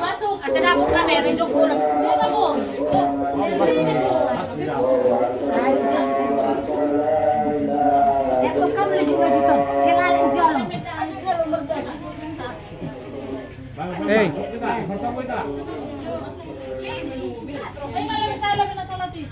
Masuk. Asa na ako kamera, yung kulang. Dito mo. Ecco kamu lagi baju ton. Selalu jalan. Hey. Ay, malamig sa alam na sa lati.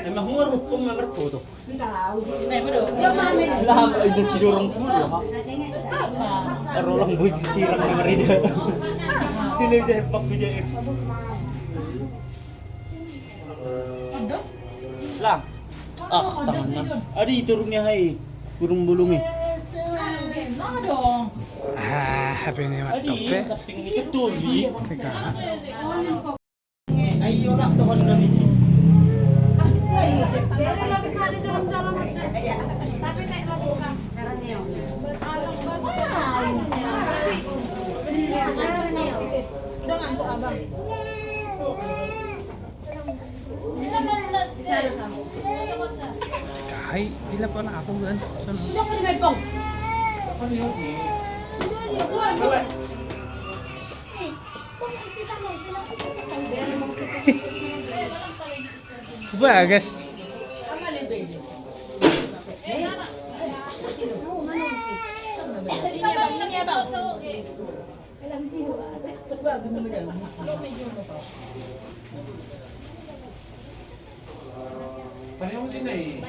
Emang huruf pun mengerti tuh. Nah, betul. Lah, itu si dorong kudu, ha. Rolang boy sirang ng rida. Dili jay pak bijay. Lang. Ah, tangan na. Adi turunnya hai. Kurung bulung eh. Mana dong? Happy ni Adi, matope. kasting itu tuh di. Teka. Ayo rak tuhan kami. Pero lagi sa di jalan-jalan. Tapi naik lagi bukan. Sarannya. Udah ngantuk abang. Kahit ilan pa na ako gan. Saan? Udah ko may pong. Bagas. Panahon sila eh.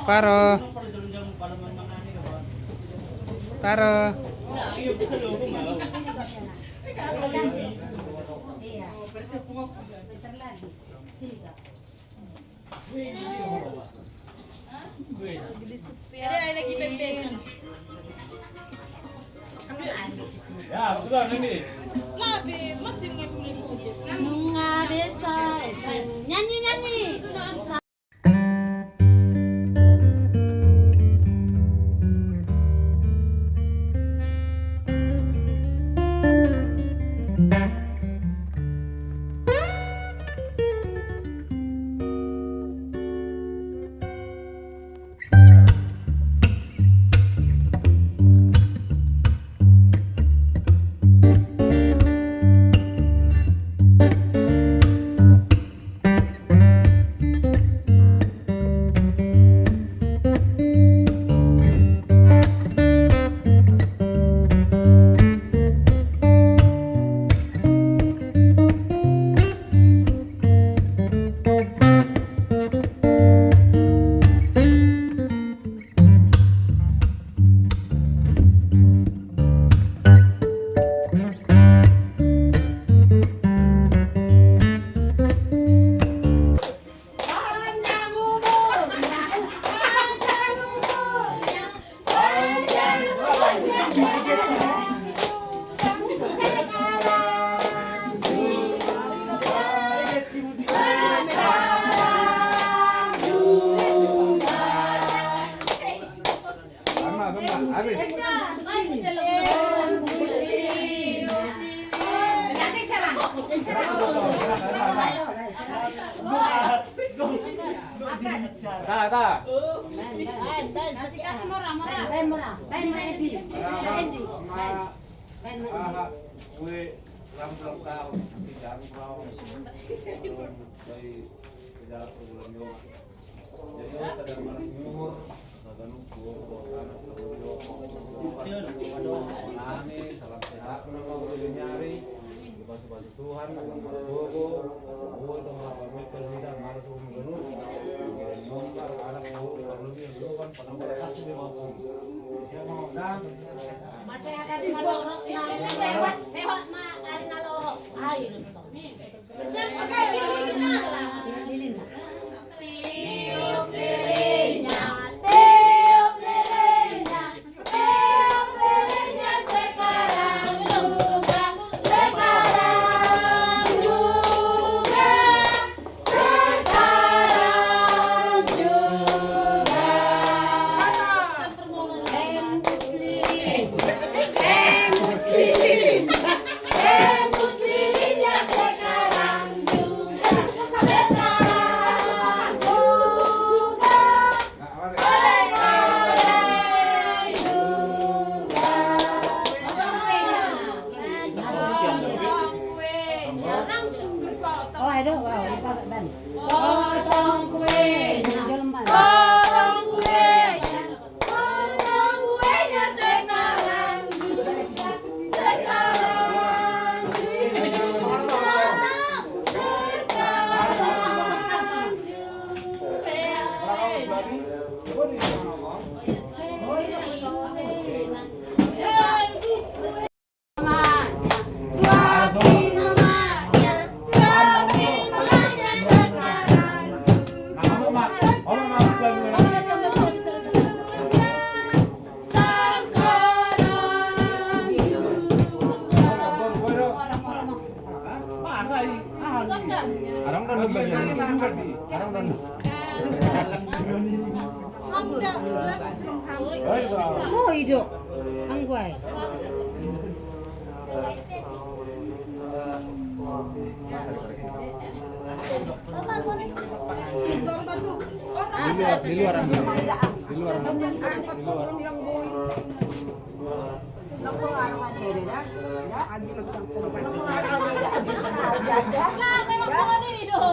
Paro. Paro. Ada lagi pepes. Ya, betul ini. Labi, masih ngepuli puji. Nunga desa. Nyanyi. Ta. Kasih murah. Ben Edi. Ah, gue ulang tahun, nanti jangan pulau. Dari sejarah perbulan Jawa. Jadi ada malas nyumur, ada nukur, anak nih, salam sehat, udah nyari, basuh Tuhan, bobo, itu melakukan kerja, malas umur nyongkar, anak kalau lebih kan pada mereka sudah mau. Siapa mau dan Masih ada di lorok, sehat mah ada di lorok. Ayo. Tiup lilinnya, tiup lilinnya, tiup lilinnya sekarang juga, sekarang juga, sekarang juga. Embus lilinnya sekarang juga, sekarang juga, sekarang juga. Potong kuenya, langsung dipotong. Oh, ada, wow, dipotong dan. Potong kuenya, Jelema. potong kuenya, potong kuenya sekarang juga, sekarang juga, sekarang juga. Suami mamanya, suami mamanya sekarang juga. Arang dan Arang dan Oh, hidup. Angguai. Di luar ambil. Di luar ambil. Di luar. Nah, memang suami itu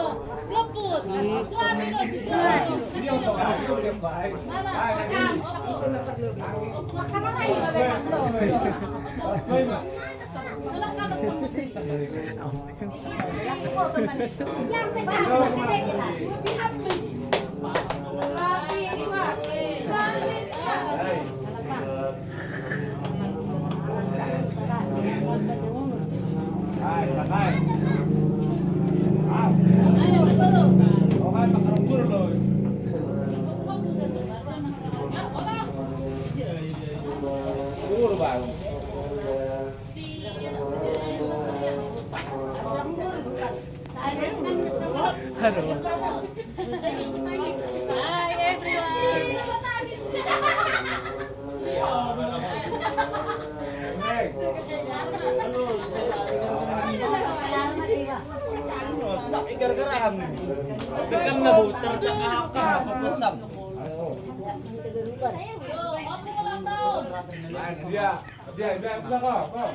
luput. Suami itu suami. dia untuk aku yang baik. Mana? Sudah kamu Hai, pakai. Oh, kan makan bur loh. Bur bang. Hi Gara-gara nih. Dekam na bu, terkaka papasam. Dia udah kok.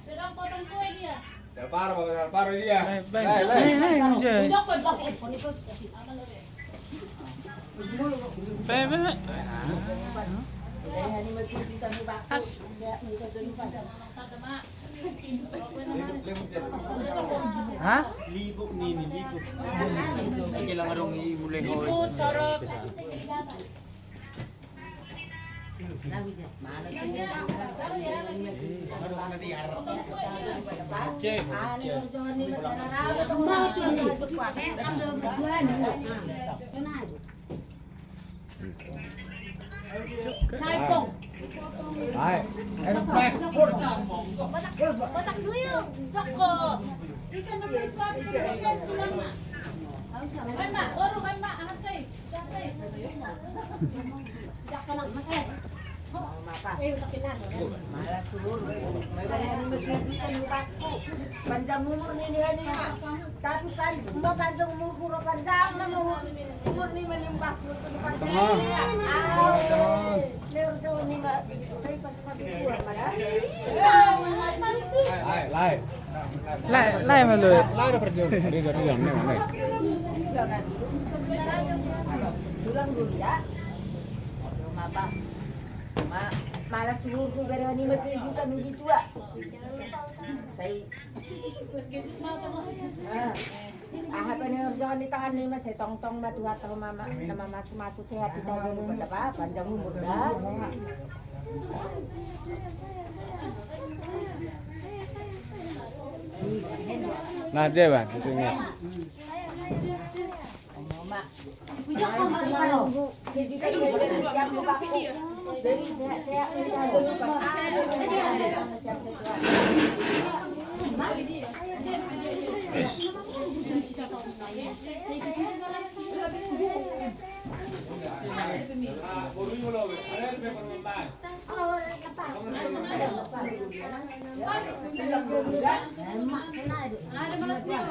Sedang potong kue dia. Paru dia. Hah? Libok nih, libok. Kailangan rong imulay ho. Ikut sorot. Mau tuh nih. Saya ambil berdua nih. Sana aja. Kaipong. Hai. Kotak dulu. Soko. Ikan pakai suami ke pakai tulang nak. Hai mak, baru hai mak, anak saya. Jangan. Jangan nak makan. Panjang umur ini, tapi kan mau panjang umur kurang panjang, mau Umur ni menimbah lutu depan Tengah. Lewat jauh ni mbak. Saya pas pagi buat pada. Lai. Lai mà lười. Lai udah pergi. Dia jadi yang ni mana? Pulang dulu ya. Rumah bang. Malas suruh gara ni mesti juta nudi tua. Saya apa ni jangan di tangan ni mas tong matu atau mama nama masuk sehat kita dulu apa panjang umur dah. Nah, je bang, di sini. Mama. Bijak kau mak karo. Jadi kita siap buka. Dari sehat-sehat kita dulu kan. Ada malas dia.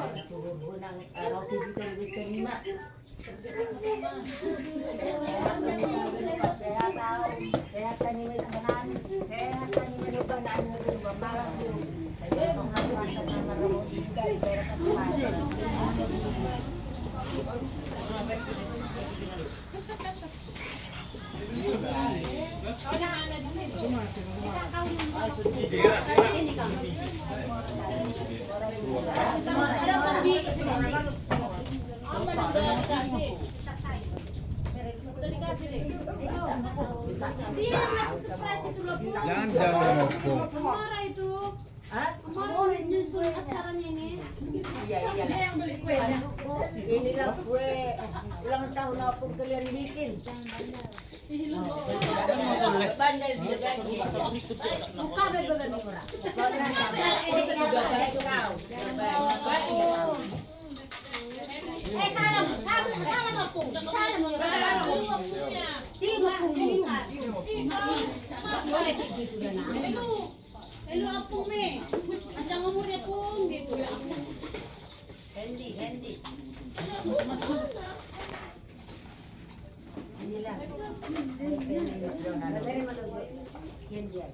Udah dikasih deh. Dia masih surprise itu loh, Bu. Jangan ngomong. Marah itu. Marah nyusul acaranya ini. Iya. Dia yang beli kuenya. Inilah kue ulang tahun apa kalian bikin? Bandel dia lagi. Buka bebe murah. Salam apung. Salam Cima Boleh gitu dah nak. Hello apung me. Macam umurnya pun gitu. Handy. Inilah. Dari mana tu? Sian dia.